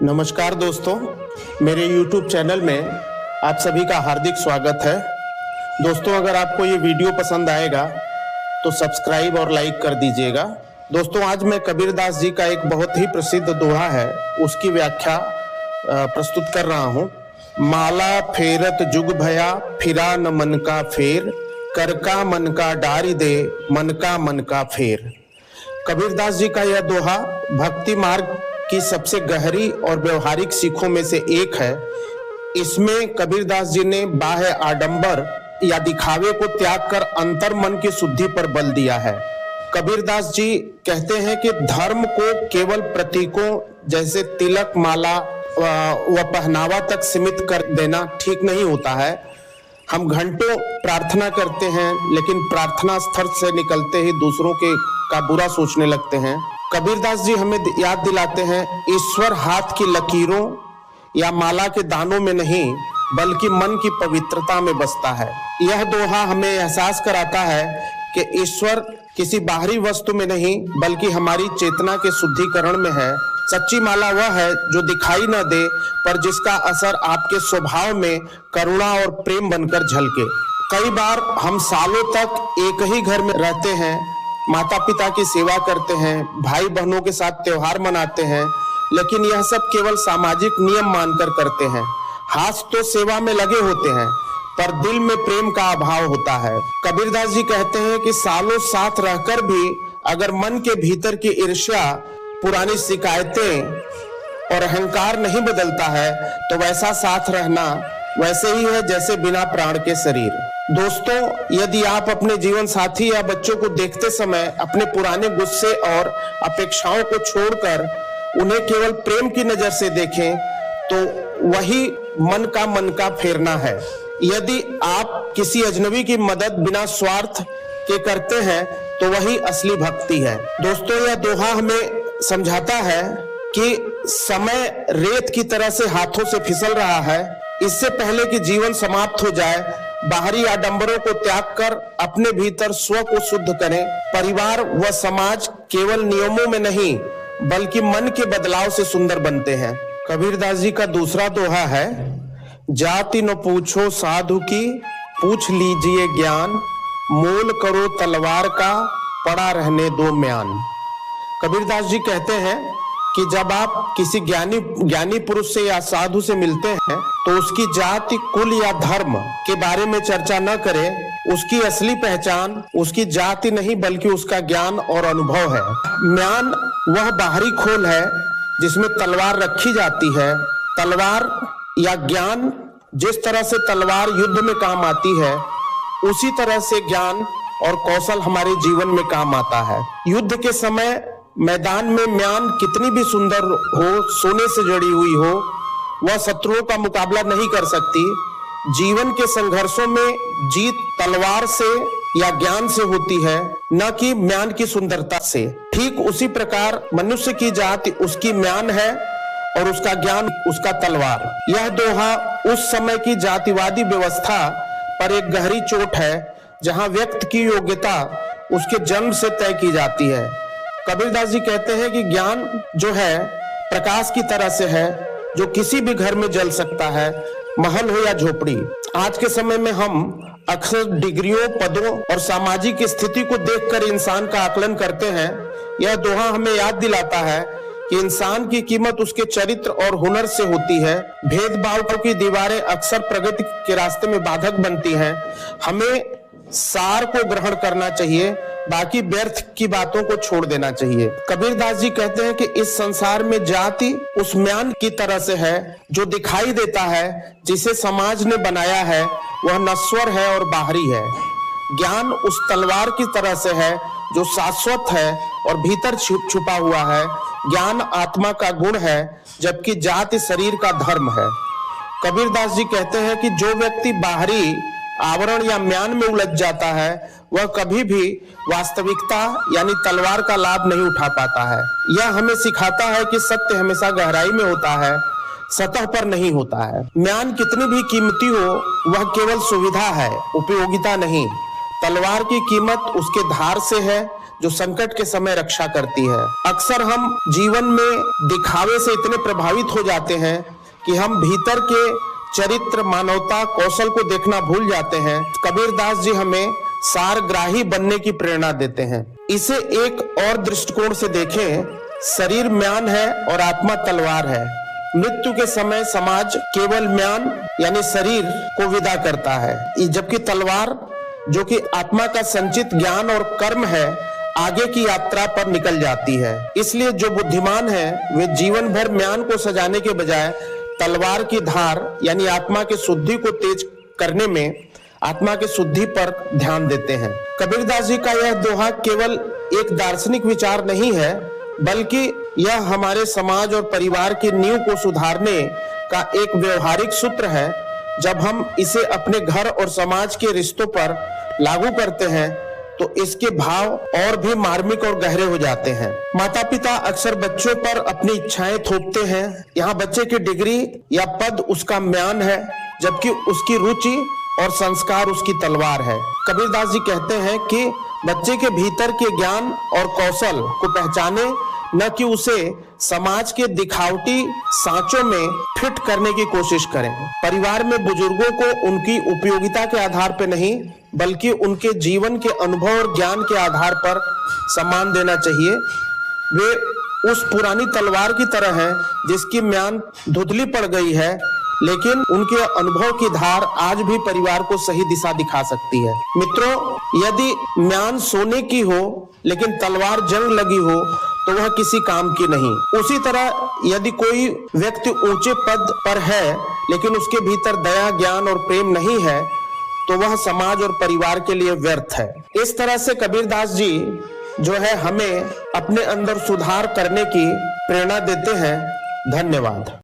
नमस्कार दोस्तों, मेरे YouTube चैनल में आप सभी का हार्दिक स्वागत है। दोस्तों, अगर आपको ये वीडियो पसंद आएगा तो सब्सक्राइब और लाइक कर दीजिएगा। दोस्तों, आज मैं कबीरदास जी का एक बहुत ही प्रसिद्ध दोहा है, उसकी व्याख्या प्रस्तुत कर रहा हूँ। माला फेरत जुग भया, फिरा न मन का फेर, कर का मन का डारी दे, मन का फेर। कबीरदास जी का यह दोहा भक्ति मार्ग की सबसे गहरी और व्यवहारिक सीखों में से एक है। इसमें कबीरदास जी ने बाह्य आडंबर या दिखावे को त्याग कर अंतर मन की शुद्धि पर बल दिया है। कबीरदास जी कहते हैं कि धर्म को केवल प्रतीकों जैसे तिलक, माला व पहनावा तक सीमित कर देना ठीक नहीं होता है। हम घंटों प्रार्थना करते हैं, लेकिन प्रार्थना स्थल से निकलते ही दूसरों के का बुरा सोचने लगते हैं। कबीरदास जी हमें याद दिलाते हैं, ईश्वर हाथ की लकीरों या माला के दानों में नहीं, बल्कि मन की पवित्रता में बसता है। यह दोहा हमें एहसास कराता है कि ईश्वर किसी बाहरी वस्तु में नहीं, बल्कि हमारी चेतना के शुद्धिकरण में है। सच्ची माला वह है जो दिखाई न दे, पर जिसका असर आपके स्वभाव में करुणा और प्रेम बनकर झलके। कई बार हम सालों तक एक ही घर में रहते हैं, माता पिता की सेवा करते हैं, भाई बहनों के साथ त्योहार मनाते हैं, लेकिन यह सब केवल सामाजिक नियम मानकर करते हैं। हाथ तो सेवा में लगे होते हैं, पर दिल में प्रेम का अभाव होता है। कबीरदास जी कहते हैं कि सालों साथ रहकर भी अगर मन के भीतर की ईर्ष्या, पुरानी शिकायतें और अहंकार नहीं बदलता है, तो वैसा साथ रहना वैसे ही है जैसे बिना प्राण के शरीर। दोस्तों, यदि आप अपने जीवन साथी या बच्चों को देखते समय अपने पुराने गुस्से और अपेक्षाओं को छोड़कर उन्हें केवल प्रेम की नजर से देखें, तो वही मन का फेरना है। यदि आप किसी अजनबी की मदद बिना स्वार्थ के करते हैं, तो वही असली भक्ति है। दोस्तों, यह दोहा हमें समझाता है कि समय रेत की तरह से हाथों से फिसल रहा है। इससे पहले कि जीवन समाप्त हो जाए, बाहरी आडंबरों को त्याग कर अपने भीतर स्व को शुद्ध करें। परिवार व समाज केवल नियमों में नहीं, बल्कि मन के बदलाव से सुंदर बनते हैं। कबीरदास जी का दूसरा दोहा है, जाति न पूछो साधु की, पूछ लीजिए ज्ञान, मोल करो तलवार का, पड़ा रहने दो म्यान। कबीरदास जी कहते हैं कि जब आप किसी ज्ञानी पुरुष से या साधु से मिलते हैं, तो उसकी जाति, कुल या धर्म के बारे में चर्चा न करें। उसकी असली पहचान उसकी जाति नहीं, बल्कि उसका ज्ञान और अनुभव है। म्यान वह बाहरी खोल है जिसमें तलवार रखी जाती है। तलवार या ज्ञान, जिस तरह से तलवार युद्ध में काम आती है, उसी तरह से ज्ञान और कौशल हमारे जीवन में काम आता है। युद्ध के समय मैदान में म्यान कितनी भी सुंदर हो, सोने से जड़ी हुई हो, वह शत्रुओं का मुकाबला नहीं कर सकती। जीवन के संघर्षों में जीत तलवार से या ज्ञान से होती है, न कि म्यान की सुंदरता से। ठीक उसी प्रकार मनुष्य की जाति उसकी म्यान है और उसका ज्ञान उसका तलवार। यह दोहा उस समय की जातिवादी व्यवस्था पर एक गहरी चोट है, जहां व्यक्ति की योग्यता उसके जन्म से तय की जाती है। कबीरदास जी कहते हैं कि ज्ञान जो है प्रकाश की तरह से है, जो किसी भी घर में जल सकता है, महल हो या झोपड़ी। आज के समय में हम अक्सर डिग्रियों, पदों और सामाजिक स्थिति को देखकर इंसान का आकलन करते हैं। यह दोहा हमें याद दिलाता है कि इंसान की कीमत उसके चरित्र और हुनर से होती है। भेदभाव की दीवारें अक्सर प्रगति के रास्ते में बाधक बनती हैं। हमें सार को ग्रहण करना चाहिए, बाकी व्यर्थ की बातों को छोड़ देना चाहिए। कबीरदास जी कहते हैं कि इस संसार में जाति उस म्यान की तरह से है जो दिखाई देता है, जिसे समाज ने बनाया है, वह नश्वर है और बाहरी है। ज्ञान उस तलवार की तरह से है जो शाश्वत है और भीतर छुपा हुआ है। ज्ञान आत्मा का गुण है, जबकि जाति शरीर का धर्म है। कबीरदास जी कहते हैं कि जो व्यक्ति बाहरी आवरण या म्यान में उलझ जाता है, वह कभी भी वास्तविकता यानी तलवार का लाभ नहीं उठा पाता है। यह हमें सिखाता है कि सत्य हमेशा गहराई में होता है, सतह पर नहीं होता है। म्यान कितनी भी कीमती हो, वह केवल सुविधा है, उपयोगिता नहीं। तलवार की कीमत उसके धार से है, जो संकट के समय रक्षा करती है। अक्सर हम जीवन में दिखावे से इतने प्रभावित हो जाते हैं कि हम भीतर के चरित्र, मानवता, कौशल को देखना भूल जाते हैं। कबीरदास जी हमें सारग्राही बनने की प्रेरणा देते हैं। इसे एक और दृष्टिकोण से देखें, शरीर म्यान है और आत्मा तलवार है। मृत्यु के समय समाज केवल म्यान यानी शरीर को विदा करता है, जबकि तलवार जो कि आत्मा का संचित ज्ञान और कर्म है आगे की यात्रा पर निकल जाती है। इसलिए जो बुद्धिमान है वे जीवन भर म्यान को सजाने के बजाय तलवार की धार यानी आत्मा की शुद्धि को तेज करने में, आत्मा की शुद्धि पर ध्यान देते हैं। कबीरदास जी का यह दोहा केवल एक दार्शनिक विचार नहीं है, बल्कि यह हमारे समाज और परिवार की नींव को सुधारने का एक व्यवहारिक सूत्र है। जब हम इसे अपने घर और समाज के रिश्तों पर लागू करते हैं तो इसके भाव और भी मार्मिक और गहरे हो जाते हैं। माता पिता अक्सर बच्चों पर अपनी इच्छाएं थोपते हैं। यहाँ बच्चे की डिग्री या पद उसका म्यान है, जबकि उसकी रुचि और संस्कार उसकी तलवार है। कबीरदास जी कहते हैं कि बच्चे के भीतर के ज्ञान और कौशल को पहचाने, न कि उसे समाज के दिखावटी सांचों में फिट करने की कोशिश करें। परिवार में बुजुर्गों को उनकी उपयोगिता के आधार पर नहीं, बल्कि उनके जीवन के अनुभव और ज्ञान के आधार पर सम्मान देना चाहिए। वे उस पुरानी तलवार की तरह हैं जिसकी म्यान धुंधली पड़ गई है, लेकिन उनके अनुभव की धार आज भी परिवार को सही दिशा दिखा सकती है। मित्रों, यदि म्यान सोने की हो लेकिन तलवार जंग लगी हो तो वह किसी काम की नहीं। उसी तरह यदि कोई व्यक्ति ऊंचे पद पर है लेकिन उसके भीतर दया, ज्ञान और प्रेम नहीं है तो वह समाज और परिवार के लिए व्यर्थ है। इस तरह से कबीरदास जी जो है हमें अपने अंदर सुधार करने की प्रेरणा देते हैं। धन्यवाद।